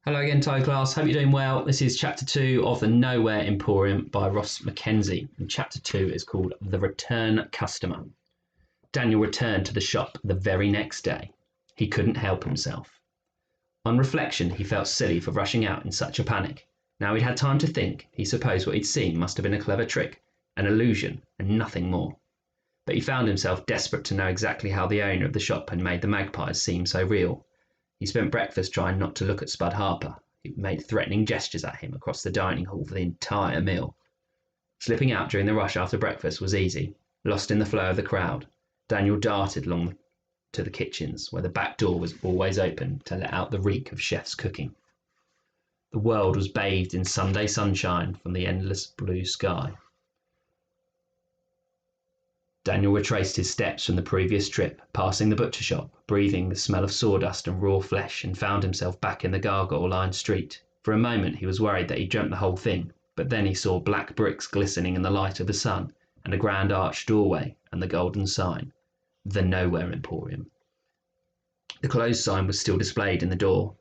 Hello again, Thai class. Hope you're doing well. This is chapter 2 of The Nowhere Emporium by Ross Mackenzie. And chapter 2 is called The Return Customer. Daniel returned to the shop the very next day. He couldn't help himself. On reflection, he felt silly for rushing out in such a panic. Now he'd had time to think, he supposed what he'd seen must have been a clever trick, an illusion, and nothing more. But he found himself desperate to know exactly how the owner of the shop had made the magpies seem so real. He spent breakfast trying not to look at Spud Harper, who made threatening gestures at him across the dining hall for the entire meal. Slipping out during the rush after breakfast was easy. Lost in the flow of the crowd, Daniel darted along to the kitchens, where the back door was always open to let out the reek of chef's cooking. The world was bathed in Sunday sunshine from the endless blue sky. Daniel retraced his steps from the previous trip, passing the butcher shop, breathing the smell of sawdust and raw flesh, and found himself back in the gargoyle-lined street. For a moment he was worried that he'd dreamt the whole thing, but then he saw black bricks glistening in the light of the sun, and a grand arched doorway, and the golden sign, The Nowhere Emporium. The closed sign was still displayed in the door.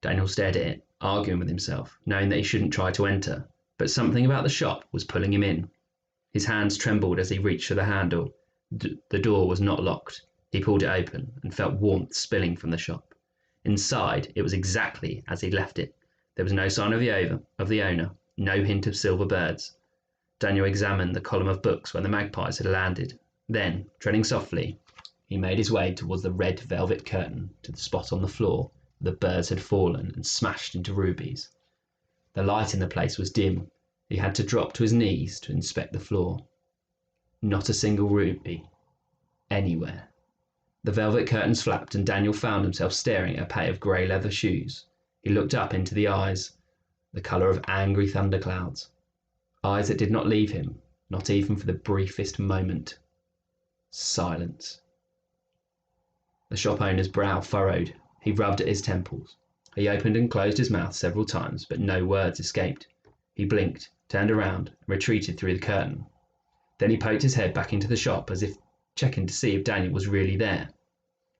Daniel stared at it, arguing with himself, knowing that he shouldn't try to enter, but something about the shop was pulling him in. His hands trembled as he reached for the handle. The door was not locked. He pulled it open and felt warmth spilling from the shop. Inside, it was exactly as he'd left it. There was no sign of the owner, no hint of silver birds. Daniel examined the column of books where the magpies had landed. Then, treading softly, he made his way towards the red velvet curtain to the spot on the floor where the birds had fallen and smashed into rubies. The light in the place was dim. He had to drop to his knees to inspect the floor. Not a single ruby. Anywhere. The velvet curtains flapped and Daniel found himself staring at a pair of grey leather shoes. He looked up into the eyes, the colour of angry thunderclouds. Eyes that did not leave him, not even for the briefest moment. Silence. The shop owner's brow furrowed. He rubbed at his temples. He opened and closed his mouth several times, but no words escaped. He blinked, turned around, and retreated through the curtain. Then he poked his head back into the shop as if checking to see if Daniel was really there.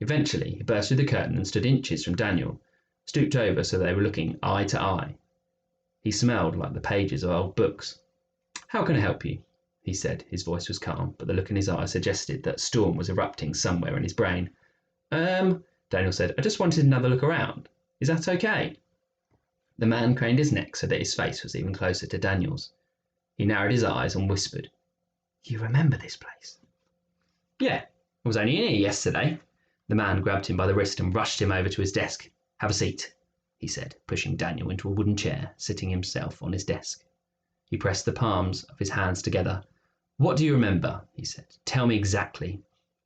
Eventually, he burst through the curtain and stood inches from Daniel, stooped over so they were looking eye to eye. He smelled like the pages of old books. "How can I help you?" he said. His voice was calm, but the look in his eyes suggested that a storm was erupting somewhere in his brain. Daniel said, "I just wanted another look around. Is that okay?" The man craned his neck so that his face was even closer to Daniel's. He narrowed his eyes and whispered, "You remember this place?" "Yeah, I was only in here yesterday." The man grabbed him by the wrist and rushed him over to his desk. "Have a seat," he said, pushing Daniel into a wooden chair, sitting himself on his desk. He pressed the palms of his hands together. "What do you remember?" he said. "Tell me exactly."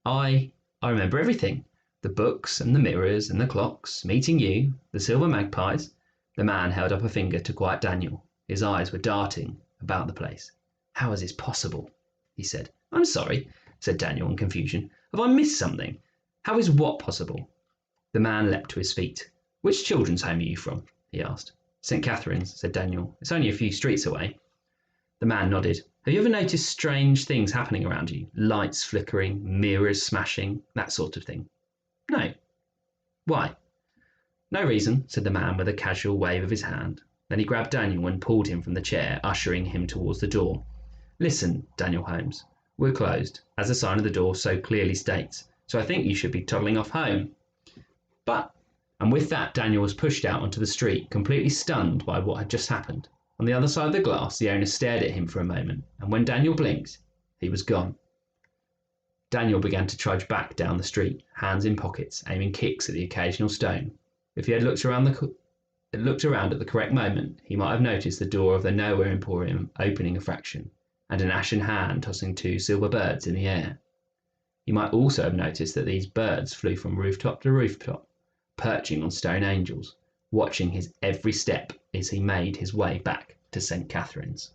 I remember everything. The books and the mirrors and the clocks, meeting you, the silver magpies." The man held up a finger to quiet Daniel. His eyes were darting about the place. "How is this possible?" he said. "I'm sorry," said Daniel in confusion. "Have I missed something? How is what possible?" The man leapt to his feet. "Which children's home are you from?" he asked. "St. Catherine's," said Daniel. "It's only a few streets away." The man nodded. "Have you ever noticed strange things happening around you? Lights flickering, mirrors smashing, that sort of thing?" "No." "Why?" "No reason," said the man with a casual wave of his hand. Then he grabbed Daniel and pulled him from the chair, ushering him towards the door. "Listen, Daniel Holmes, we're closed, as the sign of the door so clearly states, so I think you should be toddling off home." "But—" And with that, Daniel was pushed out onto the street, completely stunned by what had just happened. On the other side of the glass, the owner stared at him for a moment, and when Daniel blinked, he was gone. Daniel began to trudge back down the street, hands in pockets, aiming kicks at the occasional stone. If he had looked around at the correct moment, he might have noticed the door of the Nowhere Emporium opening a fraction, and an ashen hand tossing 2 silver birds in the air. He might also have noticed that these birds flew from rooftop to rooftop, perching on stone angels, watching his every step as he made his way back to St. Catherine's.